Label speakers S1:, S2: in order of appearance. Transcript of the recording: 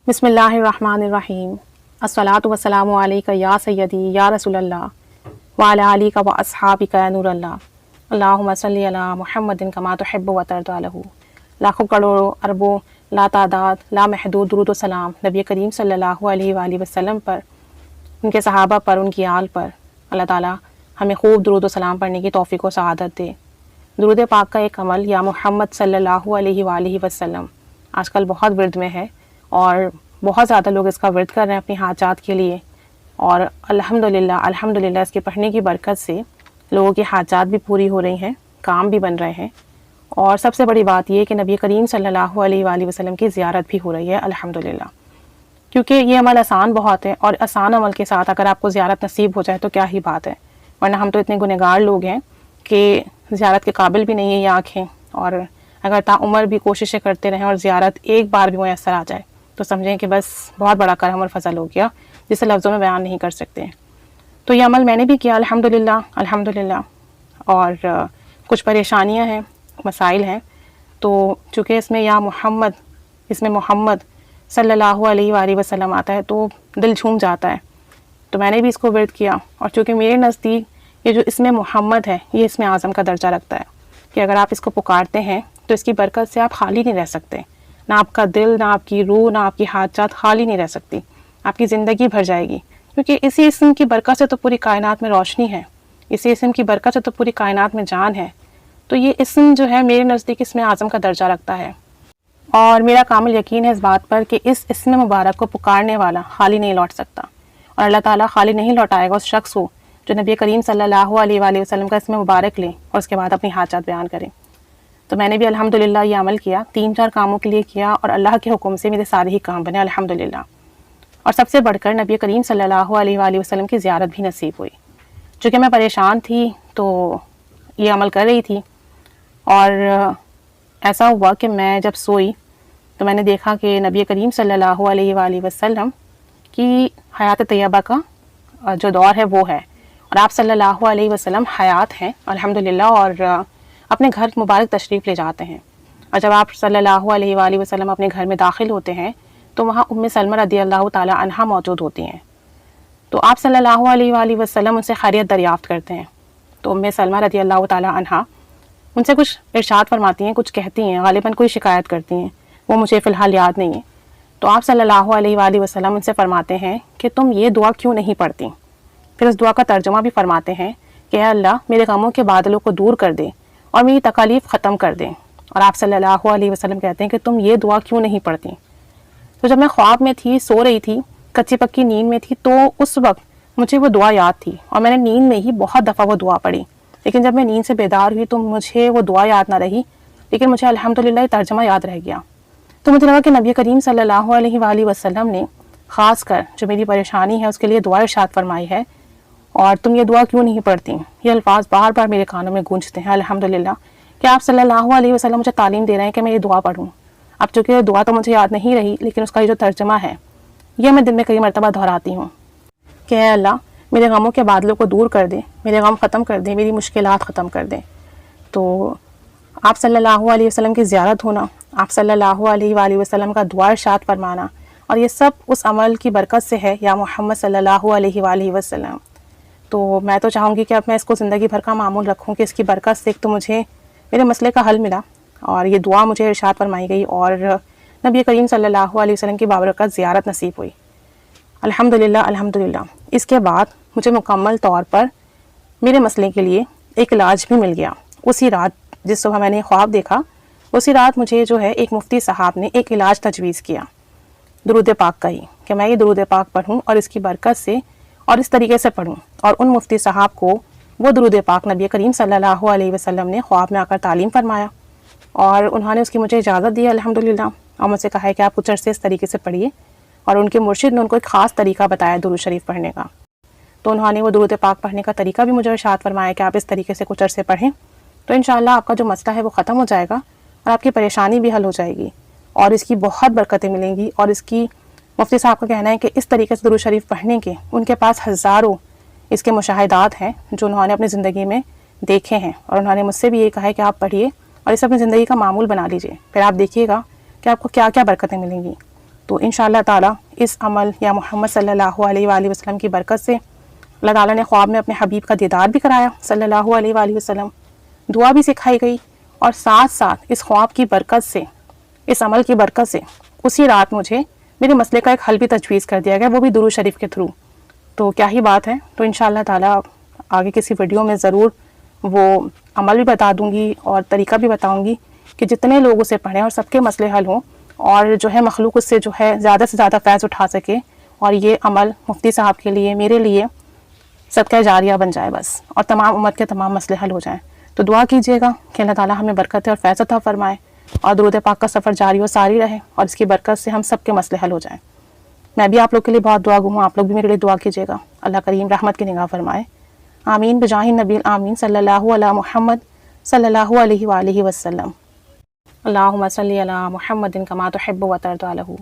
S1: بسم اللہ الرحمن الرحیم الصلاۃ والسلام علیک یا سیدی یا رسول اللہ وعلی آلک و اصحابک یا نور اللہ اللہم صلی علی محمد کما تحب و ترضی عنہ۔ لاکھوں کروڑوں اربوں لا تعداد لا محدود درود و سلام نبی کریم صلی اللہ علیہ وآلہ وسلم پر، ان کے صحابہ پر، ان کی آل پر۔ اللہ تعالیٰ ہمیں خوب درود و سلام پڑھنے کی توفیق و سعادت دے۔ درود پاک کا ایک عمل یا محمد صلی اللہ علیہ وآلہ وسلم آج کل بہت ورد میں ہے، اور بہت زیادہ لوگ اس کا ورد کر رہے ہیں اپنی حاجات کے لیے، اور الحمدللہ اس کے پڑھنے کی برکت سے لوگوں کی حاجات بھی پوری ہو رہی ہیں، کام بھی بن رہے ہیں، اور سب سے بڑی بات یہ کہ نبی کریم صلی اللہ علیہ وآلہ وسلم کی زیارت بھی ہو رہی ہے الحمدللہ، کیونکہ یہ عمل آسان بہت ہے، اور آسان عمل کے ساتھ اگر آپ کو زیارت نصیب ہو جائے تو کیا ہی بات ہے، ورنہ ہم تو اتنے گنہگار لوگ ہیں کہ زیارت کے قابل بھی نہیں ہیں یہ آنکھیں، اور اگر تا عمر بھی کوششیں کرتے رہیں اور زیارت ایک بار بھی میسر آ جائے تو سمجھیں کہ بس بہت بڑا کرم اور فضل ہو گیا، جسے لفظوں میں بیان نہیں کر سکتے۔ تو یہ عمل میں نے بھی کیا الحمدللہ، اور کچھ پریشانیاں ہیں، مسائل ہیں، تو چونکہ اس میں محمد صلی اللہ علیہ وآلہ وسلم آتا ہے تو دل جھوم جاتا ہے، تو میں نے بھی اس کو ورد کیا، اور چونکہ میرے نزدیک یہ جو اسم محمد ہے یہ اسم اعظم کا درجہ رکھتا ہے کہ اگر آپ اس کو پکارتے ہیں تو اس کی برکت سے آپ خالی نہیں رہ سکتے، نہ آپ کا دل، نہ آپ کی روح، نہ آپ کی حاجات خالی نہیں رہ سکتی، آپ کی زندگی بھر جائے گی، کیونکہ اسی اسم کی برکت سے تو پوری کائنات میں روشنی ہے، اسی اسم کی برکت سے تو پوری کائنات میں جان ہے، تو یہ اسم جو ہے میرے نزدیک اسم اعظم کا درجہ رکھتا ہے، اور میرا کامل یقین ہے اس بات پر کہ اس اسم مبارک کو پکارنے والا خالی نہیں لوٹ سکتا، اور اللہ تعالیٰ خالی نہیں لوٹائے گا اس شخص کو جو نبی کریم صلی اللہ علیہ وآلہ وسلم کا اسم مبارک لیں اور اس کے بعد اپنی حاجات بیان کریں۔ تو میں نے بھی الحمدللہ یہ عمل کیا، 3-4 کاموں کے لیے کیا، اور اللہ کے حکم سے میرے سارے ہی کام بنے الحمدللہ، اور سب سے بڑھ کر نبی کریم صلی اللہ علیہ وآلہ وسلم کی زیارت بھی نصیب ہوئی۔ چونکہ میں پریشان تھی تو یہ عمل کر رہی تھی، اور ایسا ہوا کہ میں جب سوئی تو میں نے دیکھا کہ نبی کریم صلی اللہ علیہ وآلہ وسلم کی حیات طیبہ کا جو دور ہے وہ ہے، اور آپ صلی اللہ علیہ وسلم حیات ہیں الحمدللہ، اور اپنے گھر مبارک تشریف لے جاتے ہیں، اور جب آپ صلی اللہ علیہ وآلہ وسلم اپنے گھر میں داخل ہوتے ہیں تو وہاں ام سلمہ رضی اللہ تعالی عنہا موجود ہوتی ہیں، تو آپ صلی اللہ علیہ وآلہ وسلم ان سے خیریت دریافت کرتے ہیں، تو ام سلمہ رضی اللہ تعالی عنہا ان سے کچھ ارشاد فرماتی ہیں، کچھ کہتی ہیں، غالباً کوئی شکایت کرتی ہیں، وہ مجھے فی الحال یاد نہیں ہے، تو آپ صلی اللہ علیہ وآلہ وسلم ان سے فرماتے ہیں کہ تم یہ دعا کیوں نہیں پڑھتی؟ پھر اس دعا کا ترجمہ بھی فرماتے ہیں کہ اے اللہ میرے غموں کے بادلوں کو دور کر دے اور میری تکالیف ختم کر دیں، اور آپ صلی اللہ علیہ وسلم کہتے ہیں کہ تم یہ دعا کیوں نہیں پڑھتی؟ تو جب میں خواب میں تھی، سو رہی تھی، کچی پکی نیند میں تھی، تو اس وقت مجھے وہ دعا یاد تھی، اور میں نے نیند میں ہی بہت دفعہ وہ دعا پڑھی، لیکن جب میں نیند سے بیدار ہوئی تو مجھے وہ دعا یاد نہ رہی، لیکن مجھے الحمدللہ یہ ترجمہ یاد رہ گیا۔ تو مجھے لگا کہ نبی کریم صلی اللہ علیہ وآلہ وسلم نے خاص کر جو میری پریشانی ہے اس کے لیے دعا ارشاد فرمائی ہے، اور تم یہ دعا کیوں نہیں پڑھتی؟ یہ الفاظ بار بار میرے کانوں میں گونجتے ہیں الحمدللہ، کہ آپ صلی اللہ علیہ وسلم مجھے تعلیم دے رہے ہیں کہ میں یہ دعا پڑھوں۔ اب چونکہ دعا تو مجھے یاد نہیں رہی، لیکن اس کا یہ جو ترجمہ ہے یہ میں دن میں کئی مرتبہ دہراتی ہوں کہ اے اللہ میرے غموں کے بادلوں کو دور کر دے، میرے غم ختم کر دے، میری مشکلات ختم کر دے۔ تو آپ صلی اللہ علیہ وسلم کی زیارت ہونا، آپ صلی اللہ علیہ وآلہ وسلم کا دعا ارشاد فرمانا، اور یہ سب اس عمل کی برکت سے ہے یا محمد صلی اللہ علیہ وآلہ وسلم۔ تو میں تو چاہوں گی کہ اب میں اس کو زندگی بھر کا معمول رکھوں کہ اس کی برکت سے ایک تو مجھے میرے مسئلے کا حل ملا، اور یہ دعا مجھے ارشاد فرمائی گئی، اور نبی کریم صلی اللہ علیہ وسلم کی بابرکت زیارت نصیب ہوئی الحمدللہ۔ اس کے بعد مجھے مکمل طور پر میرے مسئلے کے لیے ایک علاج بھی مل گیا۔ اسی رات جس صبح میں نے خواب دیکھا، اسی رات مجھے جو ہے ایک مفتی صاحب نے ایک علاج تجویز کیا درود پاک کا ہی، کہ میں یہ درود پاک پڑھوں اور اس کی برکت سے اور اس طریقے سے پڑھوں، اور ان مفتی صاحب کو وہ درود پاک نبی کریم صلی اللہ علیہ وسلم نے خواب میں آ کر تعلیم فرمایا، اور انہوں نے اس کی مجھے اجازت دی الحمدللہ، اور مجھ سے کہا ہے کہ آپ کچھ عرصے اس طریقے سے پڑھیے، اور ان کے مرشد نے ان کو ایک خاص طریقہ بتایا درود شریف پڑھنے کا، تو انہوں نے وہ درود پاک پڑھنے کا طریقہ بھی مجھے ارشاد فرمایا کہ آپ اس طریقے سے کچھ عرصے پڑھیں، تو انشاءاللہ آپ کا جو مسئلہ ہے وہ ختم ہو جائے گا، اور آپ کی پریشانی بھی حل ہو جائے گی، اور اس کی بہت برکتیں ملیں گی۔ اور اس کی مفتی صاحب کا کہنا ہے کہ اس طریقے سے درود شریف پڑھنے کے ان کے پاس ہزاروں اس کے مشاہدات ہیں جو انہوں نے اپنی زندگی میں دیکھے ہیں، اور انہوں نے مجھ سے بھی یہ کہا ہے کہ آپ پڑھیے اور اسے اپنی زندگی کا معمول بنا لیجئے، پھر آپ دیکھیے گا کہ آپ کو کیا کیا برکتیں ملیں گی۔ تو انشاءاللہ تعالیٰ اس عمل یا محمد صلی اللہ علیہ وآلہ وسلم کی برکت سے اللہ تعالیٰ نے خواب میں اپنے حبیب کا دیدار بھی کرایا صلی اللہ علیہ وآلہ وسلم، دعا بھی سکھائی گئی، اور ساتھ ساتھ اس خواب کی برکت سے، اس عمل کی برکت سے اسی رات مجھے میرے مسئلے کا ایک حل بھی تجویز کر دیا گیا، وہ بھی درود شریف کے تھرو۔ تو کیا ہی بات ہے۔ تو انشاءاللہ تعالیٰ آگے کسی ویڈیو میں ضرور وہ عمل بھی بتا دوں گی اور طریقہ بھی بتاؤں گی کہ جتنے لوگ اسے پڑھیں اور سب کے مسئلے حل ہوں، اور جو ہے مخلوق اس سے جو ہے زیادہ سے زیادہ فیض اٹھا سکے، اور یہ عمل مفتی صاحب کے لیے، میرے لیے صدقہ جاریہ بن جائے بس، اور تمام امت کے تمام مسئلے حل ہو جائیں۔ تو دعا کیجیے گا کہ اللہ تعالیٰ ہمیں برکت اور فیض عطا فرمائے، اور درود پاک کا سفر جاری و ساری رہے، اور اس کی برکت سے ہم سب کے مسئلے حل ہو جائیں۔ میں بھی آپ لوگ کے لیے بہت دعا گو ہوں، آپ لوگ بھی میرے لیے دعا کیجیے گا، اللہ کریم رحمت کی نگاہ فرمائے، آمین بجاہ النبی آمین صلی اللہ علی محمد صلی اللہ علیہ وآلہ وسلم۔ اللہم صلی علی محمد کما تحب و ترضی عنہ۔